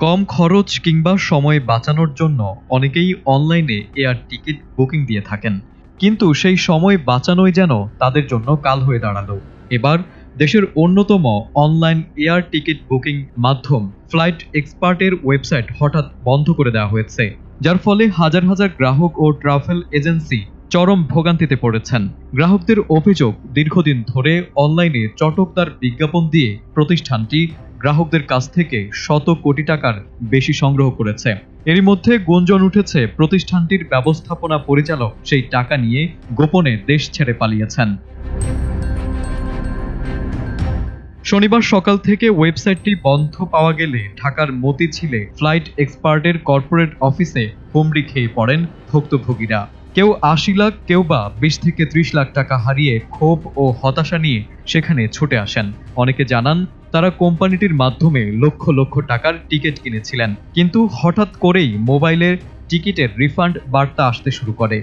কম খরচ কিংবা সময় বাঁচানোর জন্য অনেকেই অনলাইনে এয়ার টিকিট বুকিং দিয়ে থাকেন, কিন্তু সেই সময় বাঁচানোই যেন তাদের জন্য কাল হয়ে দাঁড়ালো। এবার দেশের অন্যতম অনলাইন এয়ার টিকিট বুকিং মাধ্যম ফ্লাইট এক্সপার্টের ওয়েবসাইট হঠাৎ বন্ধ করে দেওয়া হয়েছে, যার ফলে হাজার হাজার গ্রাহক ও ট্রাভেল এজেন্সি চরম ভোগান্তিতে পড়েছেন। গ্রাহকদের অভিযোগ, দীর্ঘদিন ধরে অনলাইনে চটকদার বিজ্ঞাপন দিয়ে প্রতিষ্ঠানটি গ্রাহকদের কাছ থেকে শত কোটি টাকার বেশি সংগ্রহ করেছে। এরই মধ্যে গুঞ্জন উঠেছে প্রতিষ্ঠানটির ব্যবস্থাপনা পরিচালক সেই টাকা নিয়ে গোপনে দেশ ছেড়ে পালিয়েছেন। শনিবার সকাল থেকে ওয়েবসাইটটি বন্ধ পাওয়া গেলে ঢাকার মতিঝিলে ফ্লাইট এক্সপার্টের কর্পোরেট অফিসে হুমড়ি খেয়ে পড়েন ভুক্তভোগীরা। কেউ ৮০ লাখ, কেউ বা ২০ থেকে ৩০ লাখ টাকা হারিয়ে ক্ষোভ ও হতাশা নিয়ে সেখানে ছুটে আসেন। অনেকে জানান তারা কোম্পানিটির মাধ্যমে লক্ষ লক্ষ টাকার টিকিট কিনেছিলেন, কিন্তু হঠাৎ করেই মোবাইলের টিকিটের রিফান্ড বার্তা আসতে শুরু করে।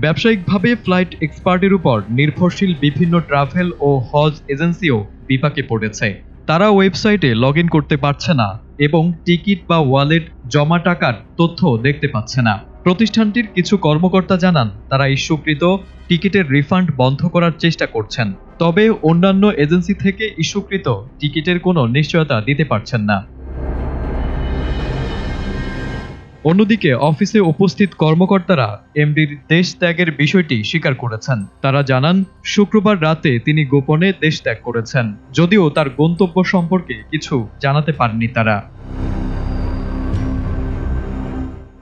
ব্যবসায়িকভাবে ফ্লাইট এক্সপার্টের উপর নির্ভরশীল বিভিন্ন ট্রাভেল ও হজ এজেন্সিও বিপাকে পড়েছে। তারা ওয়েবসাইটে লগ ইন করতে পারছে না এবং টিকিট বা ওয়ালেট জমা টাকার তথ্য দেখতে পাচ্ছে না। প্রতিষ্ঠানটির কিছু কর্মকর্তা জানান তারা ইস্যুকৃত টিকিটের রিফান্ড বন্ধ করার চেষ্টা করছেন, তবে অন্যান্য এজেন্সি থেকে ইস্যুকৃত টিকিটের কোনো নিশ্চয়তা দিতে পারছেন না। অন্যদিকে অফিসে উপস্থিত কর্মকর্তারা এমডির দেশ ত্যাগের বিষয়টি স্বীকার করেছেন। তারা জানান শুক্রবার রাতে তিনি গোপনে দেশ ত্যাগ করেছেন, যদিও তার গন্তব্য সম্পর্কে কিছু জানাতে পারেননি তারা।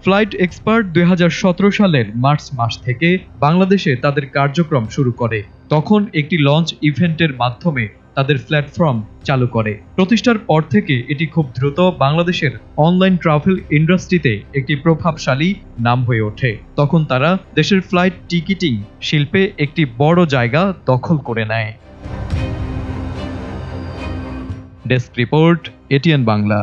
ফ্লাইট এক্সপার্ট ২০১৭ সালের মার্চ মাস থেকে বাংলাদেশে তাদের কার্যক্রম শুরু করে। তখন একটি লঞ্চ ইভেন্টের মাধ্যমে তাদের প্ল্যাটফর্ম চালু করে। প্রতিষ্ঠার পর থেকে এটি খুব দ্রুত বাংলাদেশের অনলাইন ট্রাভেল ইন্ডাস্ট্রিতে একটি প্রভাবশালী নাম হয়ে ওঠে। তখন তারা দেশের ফ্লাইট টিকিটিং শিল্পে একটি বড় জায়গা দখল করে নেয়। Desk report, ATN Bangla.